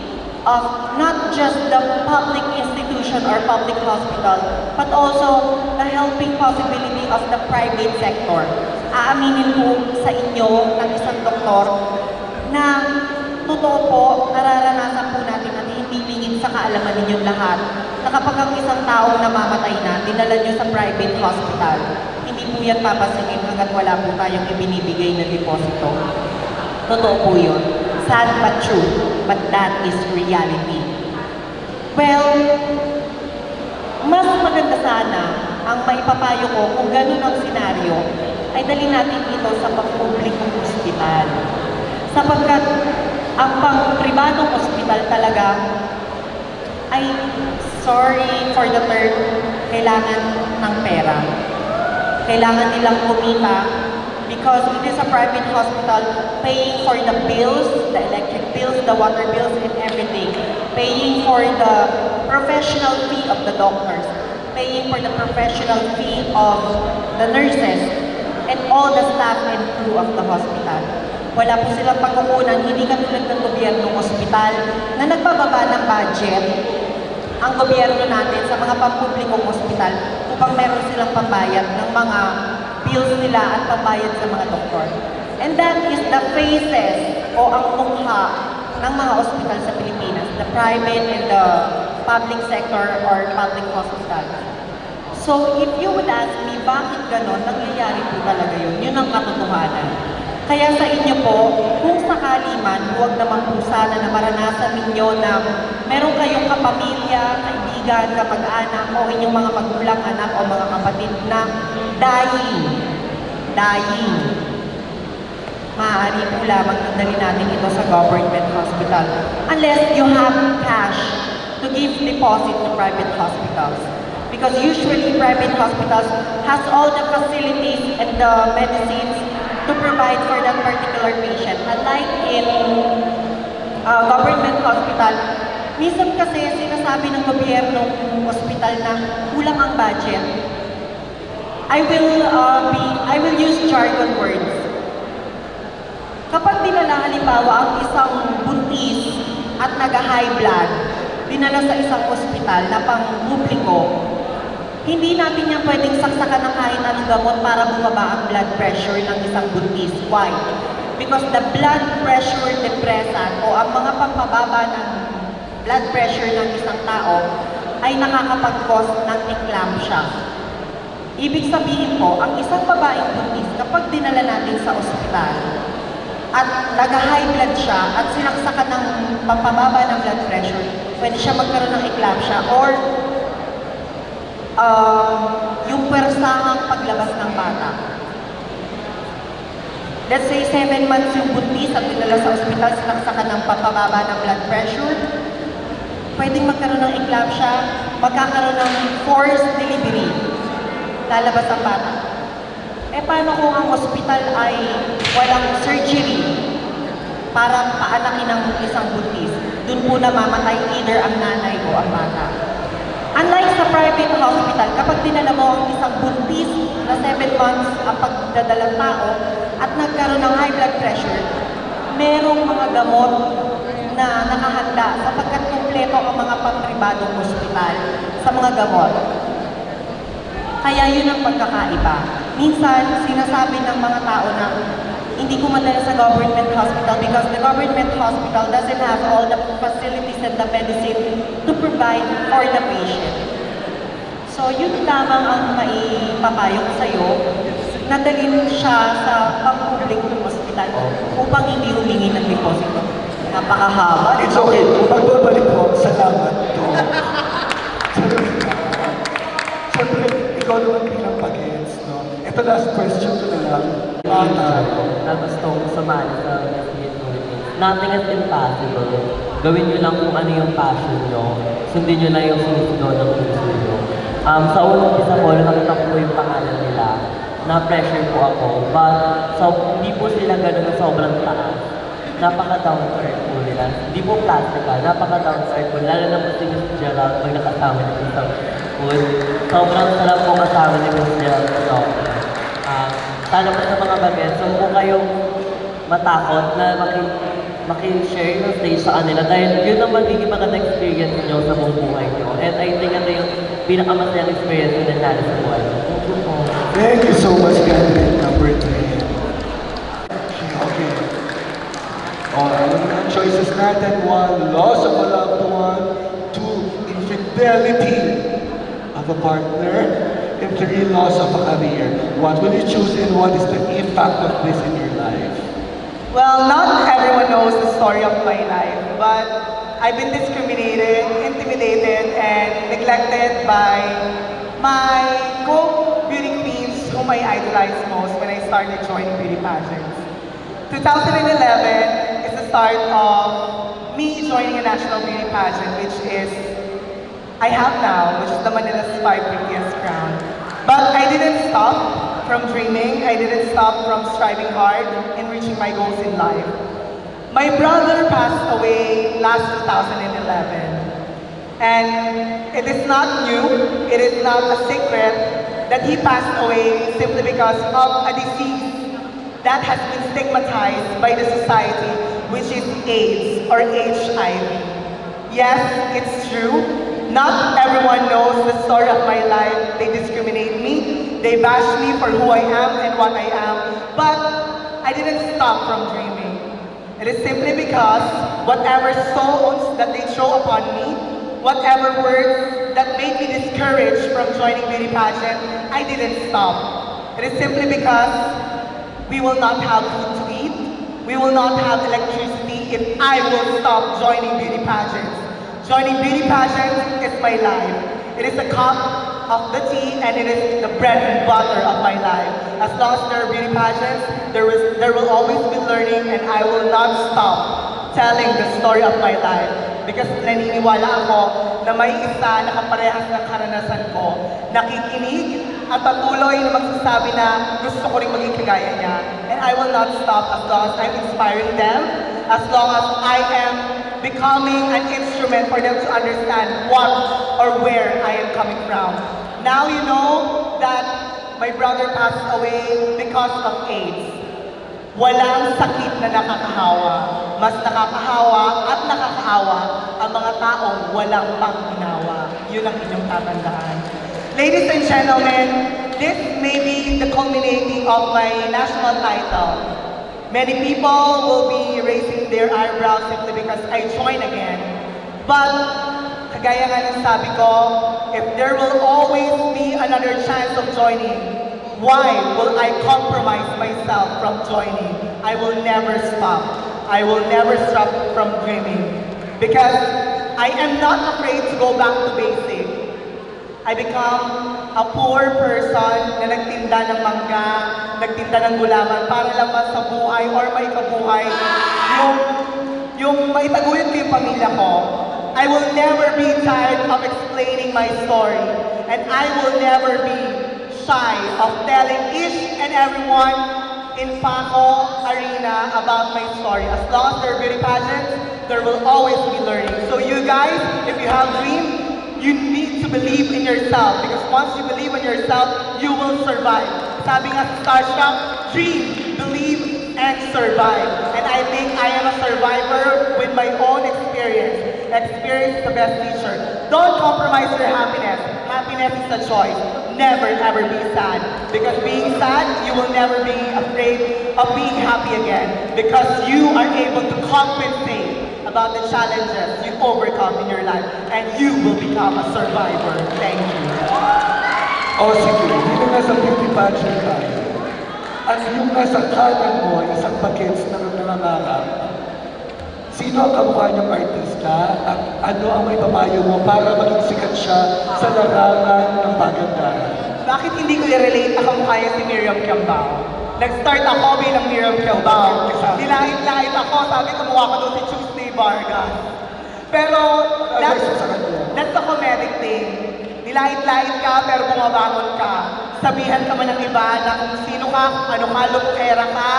of not just the public institution or public hospital, but also the helping possibility of the private sector. Aaminin po sa inyo ng isang doktor na totoo po, nararanasan po natin at hindi lingid sa kaalaman ninyong lahat na kapag ang isang taong namamatay na, dinala nyo sa private hospital, hindi po yan papasingin hanggat wala po tayong ibinibigay na deposito. Totoo po yun. Sad but true, but that is reality. Well, mas maganda sana ang maipapayo ko kung ganun ang senaryo, ay dali natin ito sa pampublikong ospital. Sapagkat ang pang-pribadong ospital talaga ay, sorry for the term, kailangan ng pera. Kailangan nilang kumita because it is a private hospital paying for the bills, the electric bills, the water bills, and everything. Paying for the professional fee of the doctors. Paying for the professional fee of the nurses and all the staff and crew of the hospital. Wala po silang pagkukunan, hindi katulad ng gobyernong ospital na nagbababa ng budget ang gobyerno natin sa mga pampublikong ospital upang meron silang pambayad ng mga bills nila at pambayad sa mga doktor. And that is the faces o ang mukha ng mga ospital sa Pilipinas, the private and the public sector or public hospital. So if you would ask me, bakit ganon, nangyayari po talaga yun? Yun ang katotohanan. Kaya sa inyo po, kung sakali man, huwag naman po sana na maranasan ninyo na meron kayong kapamilya, kaibigan, kapag-anak, o inyong mga magulang, anak, o mga kapatid na dying. Maaari po lamang nandali natin ito sa government hospital. Unless you have cash to give deposit to private hospitals. Because usually private hospitals has all the facilities and the medicines to provide for that particular patient. Unlike in government hospital, minsan kasi sinasabi ng gobyernong hospital na kulang ang budget. I will use jargon words. Kapag dinala halimbawa ang isang buntis at naga-high blood, dinala sa isang ospital na pang-publiko, hindi natin yan pwedeng saksakan ng kahit anong gamot para bumaba ang blood pressure ng isang buntis. Why? Because the blood pressure depressant o ang mga pampababa ng blood pressure ng isang tao ay nakakapag-cause ng eclampsia. Ibig sabihin po, ang isang babaeng buntis, kapag dinala natin sa ospital at nag-high blood siya at sinaksakan ng pampababa ng blood pressure, pwede siya magkaroon ng eclampsia or yung pwersahang paglabas ng bata. Let's say 7 months yung buntis at dinala sa ospital, sinaksakan ng papababa ng blood pressure, pwedeng magkaroon ng eclampsia, magkakaroon ng forced delivery, lalabas ang bata. Eh paano kung ang ospital ay walang surgery para paanakin ng isang buntis? Doon po namamatay either ang nanay o ang bata. Unlike sa private hospital, kapag dinala mo ang isang buntis na 7 months ang pagdadalang tao at nagkaroon ng high blood pressure, merong mga gamot na nakahanda sapagkat kumpleto ang mga pang-pribadong hospital sa mga gamot. Kaya yun ang pagkakaiba. Minsan, sinasabi ng mga tao na hindi ko madala sa government hospital because the government hospital doesn't have all the facilities and the medicine to provide for the patient. So, yun lamang ang maipapayo ko sa'yo, nadalhin siya sa pang-publikong hospital upang hindi humingi ng deposito. Napakahaba. It's okay. Magbabalik po. Salamat to. Siyempre, ikaw naman bilang pag-ends, no? Ito last question ko na lang. Na gusto kong sumali sa Philippines. Nothing is impossible. Gawin nyo lang kung ano yung passion nyo. Sundin nyo lang yung sinusunod ng puso nyo. Sa unang isa po, nakita ko yung pangalan nila. Na-pressure po ako. But, hindi po sila ganun sobrang taas. Napaka-down to earth po nila. Hindi po plastica. Napaka-down to earth po. Lalo na po si Miss Gerald pag nakasama niyo sa food. Sobrang sarap po kasama ni Miss Gerald sa sana po sa mga bagets, so kung kayong matakot na maki-share yung stage sa kanila dahil yun ang magiging magandang experience nyo sa buong buhay nyo. And I think ito yung pinakamasayang experience na nangyari sa buhay nyo. Thank you po. Thank you so much, candidate number 3. Okay. Ano na ang choices natin? 1, loss of a loved one. 2, infidelity of a partner. And 3, loss of a career. What will you choose and what is the impact of this in your life? Well, not everyone knows the story of my life, but I've been discriminated, intimidated, and neglected by my co-beauty queens whom I idolized most when I started joining beauty pageants. 2011 is the start of me joining a national beauty pageant, which is I have now, which is the Manila's 5 Prettiest Crown. But I didn't stop from dreaming. I didn't stop from striving hard in reaching my goals in life. My brother passed away last 2011. And it is not new, it is not a secret that he passed away simply because of a disease that has been stigmatized by the society, which is AIDS or HIV. Yes, it's true. Not everyone knows the story of my life. They discriminate me, they bash me for who I am and what I am, but I didn't stop from dreaming. It is simply because whatever stones that they throw upon me, whatever words that made me discouraged from joining beauty pageant, I didn't stop. It is simply because we will not have food to eat, we will not have electricity if I will stop joining beauty pageants. Joining beauty pageants is my life. It is the cup of the tea and it is the bread and butter of my life. As long as there are beauty pageants, there will always be learning and I will not stop telling the story of my life. Because naniniwala ako na may isa na kaparehas ng karanasan ko, nakikinig at patuloy na magsasabi na gusto ko rin maging kagaya niya. And I will not stop as long as I'm inspiring them, as long as I am becoming an instrument for them to understand what or where I am coming from. Now you know that my brother passed away because of AIDS. Walang sakit na nakakahawa. Mas nakakahawa at nakakaawa ang mga taong walang pang-ginawa. Yun ang inyong tatandaan. Ladies and gentlemen, this may be the culminating of my national title. Many people will be raising their eyebrows simply because I join again. But, kagaya nga ng sabi ko, if there will always be another chance of joining, why will I compromise myself from joining? I will never stop. I will never stop from dreaming. Because I am not afraid to go back to basic. I become a poor person na nagtinda ng mangga, nagtinda ng gulaman para lang sa buhay or may kabuhay yung maitaguyod ko yung pamilya ko. I will never be tired of explaining my story. And I will never be shy of telling each and everyone in Paco Arena about my story. As long as there are beauty pageants, there will always be learning. So you guys, if you have dreams, you need to believe in yourself because once you believe in yourself, you will survive. Sabi nga sa Starstruck, dream, believe, and survive. And I think I am a survivor with my own experience. Experience is the best teacher. Don't compromise your happiness. Happiness is a choice. Never ever be sad. Because being sad, you will never be afraid of being happy again. Because you are able to compensate about the challenges you overcome in your life. And you will become a survivor. Thank you. O sige, dito nga sa beauty pageant tayo. At yung nasa kanan mo, isang bagets na nangangarap. Sino ang kamukha niyong artista at ano ang may papayo mo para maging sikat siya sa larangan ng pagandahan? Bakit hindi ko i-relate ang kamukha niya si Miriam Kiambao? Nag-start ako bilang Miriam Kiambao. Nilahit-lahit ako, sabi kamukha ko doon si Tuesday Vargas. Pero that's the comedic thing. Nilahit-lahit ka pero bumabangon ka. Sabihan ka man ng iba na kung sino ka, ano ka, lupera ka,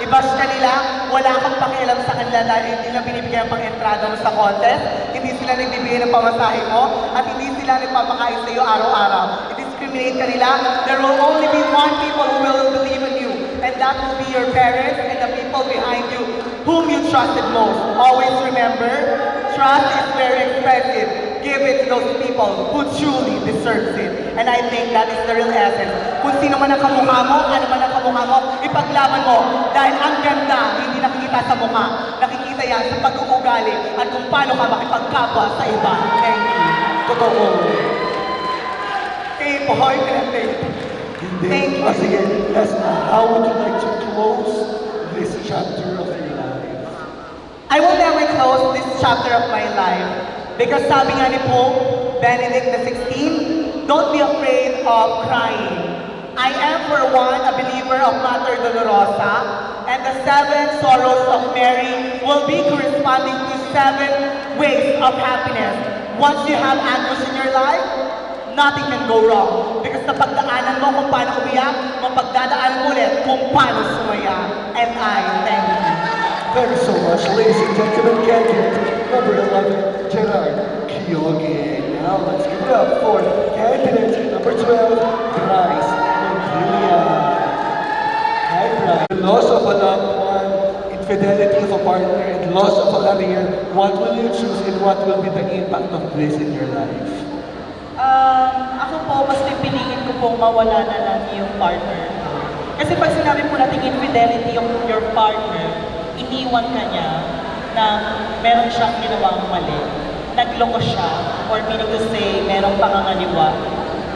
i-bash ka nila, wala kang pakialam sa kanila dahil hindi nila binibigyan pang entrada mo sa contest, hindi sila nagbibigay ng pamasahe mo, at hindi sila nagpapakain sa iyo araw-araw. I-discriminate ka nila, there will only be one people who will believe in you, and that will be your parents and the people behind you whom you trusted most. Always remember, trust is very expensive. Give it to those people who truly deserves it. And I think that is the real essence. Kung sino man ang kamukha mo, ano man ang kamukha mo, ipaglaban mo. Dahil ang ganda, hindi nakikita sa mukha. Nakikita yan sa pag-uugali at kung paano ka makipagkapwa sa iba. Thank you. Totoo. Hey, boy, thank you. O sige, last na. How would you like to close this chapter of your life? I will never close this chapter of my life Because sabi nga ni Pope Benedict XVI, don't be afraid of crying. I am, for one, a believer of Mater Dolorosa, and the 7 sorrows of Mary will be corresponding to 7 ways of happiness. Once you have anguish in your life, nothing can go wrong. Because napagdaanan mo kung paano umiyak, mapagdadaanan mo ulit kung paano sumaya. And I thank you. Thank you so much, ladies and gentlemen. Candidate number 11, Gerard Kyoge. Now let's give it up for candidate number 12, Bryce Montilla. Hi, Bryce. The loss of a loved one, infidelity of a partner, and loss of a career, what will you choose and what will be the impact of this in your life? Ako po, mas pipiliin ko pong mawala na lang yung partner ko. Kasi pag sinabi po natin infidelity yung your partner, iniwan ka niya na meron siyang ginawang mali, nagloko siya, or meaning to say, merong pangangaliwa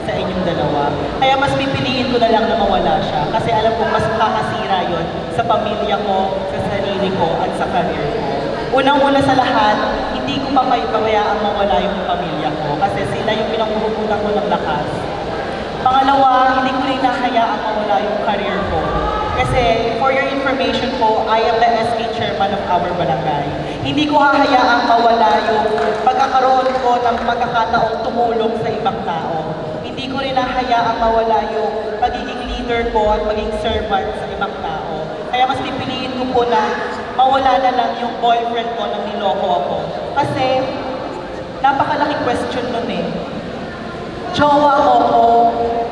sa inyong dalawa. Kaya mas pipiliin ko na lang na mawala siya. Kasi alam ko mas makakasira yon sa pamilya ko, sa sarili ko, at sa career ko. Unang-una sa lahat, hindi ko papayaang mawala yung pamilya ko kasi sila yung pinanghuhugutan ko ng lakas. Pangalawa, hindi ko rin nahayaang mawala yung career ko. Kasi, for your information po, I am the SK chairman of our barangay. Hindi ko hahayaang mawala yung pagkakaroon ko ng pagkakataong tumulong sa ibang tao. Hindi ko rin hahayaang mawala yung pagiging leader ko at maging servant sa ibang tao. Kaya mas pipiliin ko po na mawala na lang yung boyfriend ko nang niloko ako. Kasi, napakalaking question nun eh. Jowa mo ko,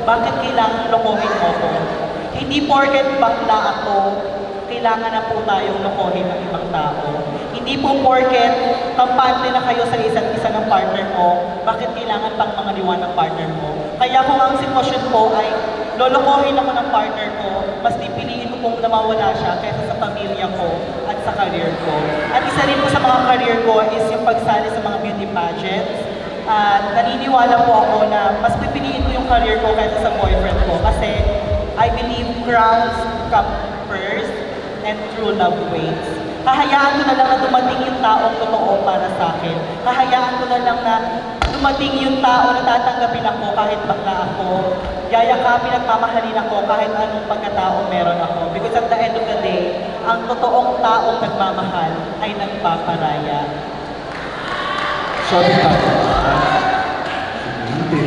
bakit kailangan lokohin mo ko? Hindi porket bakla ako, kailangan na po tayong lokohin ng ibang tao. Hindi po porket kampante na kayo sa isa't isa ng partner mo, bakit kailangan pang mangaliwa ng partner mo? Kaya kung ang sitwasyon po ay lolokohin ako ng partner ko, mas pipiliin ko pong namawala siya kaysa sa pamilya ko at sa career ko. At isa rin po sa mga career ko is yung pagsali sa mga beauty pageants. At naniniwala po ako na mas pipiliin ko yung career ko kaysa sa boyfriend ko kasi I believe crowns come first and true love waits. Hahayaan ko na lang na dumating yung taong totoo para sa akin. Hahayaan ko na lang na dumating yung tao na tatanggapin ako kahit bakla ako. Yayakapin at mamahalin ako kahit anong pagkatao meron ako. Because at the end of the day, ang totoong taong nagmamahal ay nagpaparaya. Sabi ka, hindi.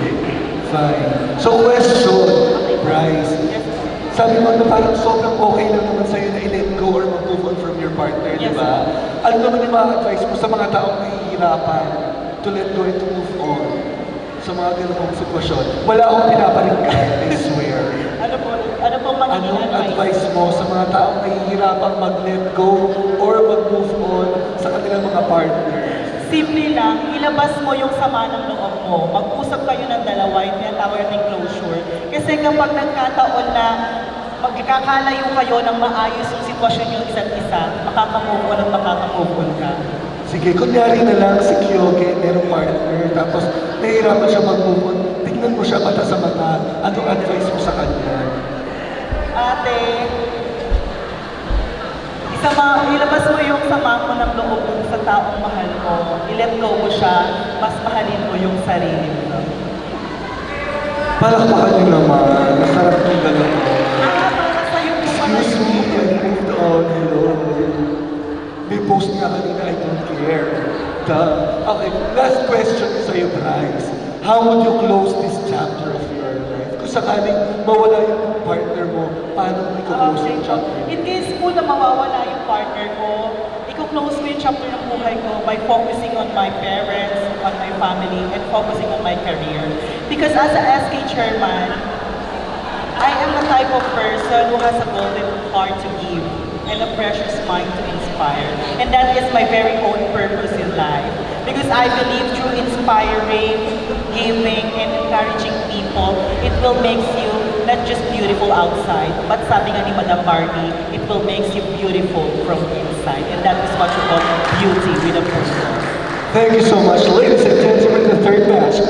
Fine. So question, Bryce. Sabi mo na parang sobrang okay lang naman sa'yo na i-let go or mag-move on from your partner, di ba? Ano naman yung mga advice mo sa mga taong nahihirapan to let go and to move on sa mga ganung sitwasyon? Wala akong pinaparinggan, I swear. Ano po magiging Anong advice mo sa mga taong nahihirapan mag-let go or mag-move on sa kanilang mga partners? Simple lang, ilabas mo yung sama ng loob mo. Mag-usap kayo ng dalawa, yung tinatawag nating closure. Kasi kapag nagkataon na magkakalayo kayo ng maayos yung sitwasyon yung isa't isa, makaka-move on at makaka-move on ka. Sige, kunyari na lang si Kyoge, merong partner, tapos nahihirapan siya mag-move on. Tignan mo siya mata sa mata. Anong advice mo sa kanya? Ate, ilabas mo yung sama mo ng loob dun sa taong mahal mo. I-let go mo siya, mas mahalin mo yung sarili mo. Palakpakan niyo naman. Masarap ng gano'n. Para sa'yo po pala Excuse me, I moved on. Hello. May post nga kanina, I don't care. Okay, last question sa'yo, Bryce. How would you close this chapter of your life? Kung sakaling mawala yung partner mo, paano mo i-close yung chapter? In case po na mawawala yung partner ko, i-close ko yung chapter ng buhay ko by focusing on my parents, on my family, and focusing on my career. Because as a SK chairman, I am the type of person who has a golden heart to give and a precious mind to inspire. And that is my very own purpose in life. Because I believe through inspiring, giving, and encouraging people, it will make you not just beautiful outside, but sabi nga ni Madam Barbie, it will make you beautiful from inside. And that is what you call beauty with a purpose. Thank you so much, ladies and gentlemen, the third match.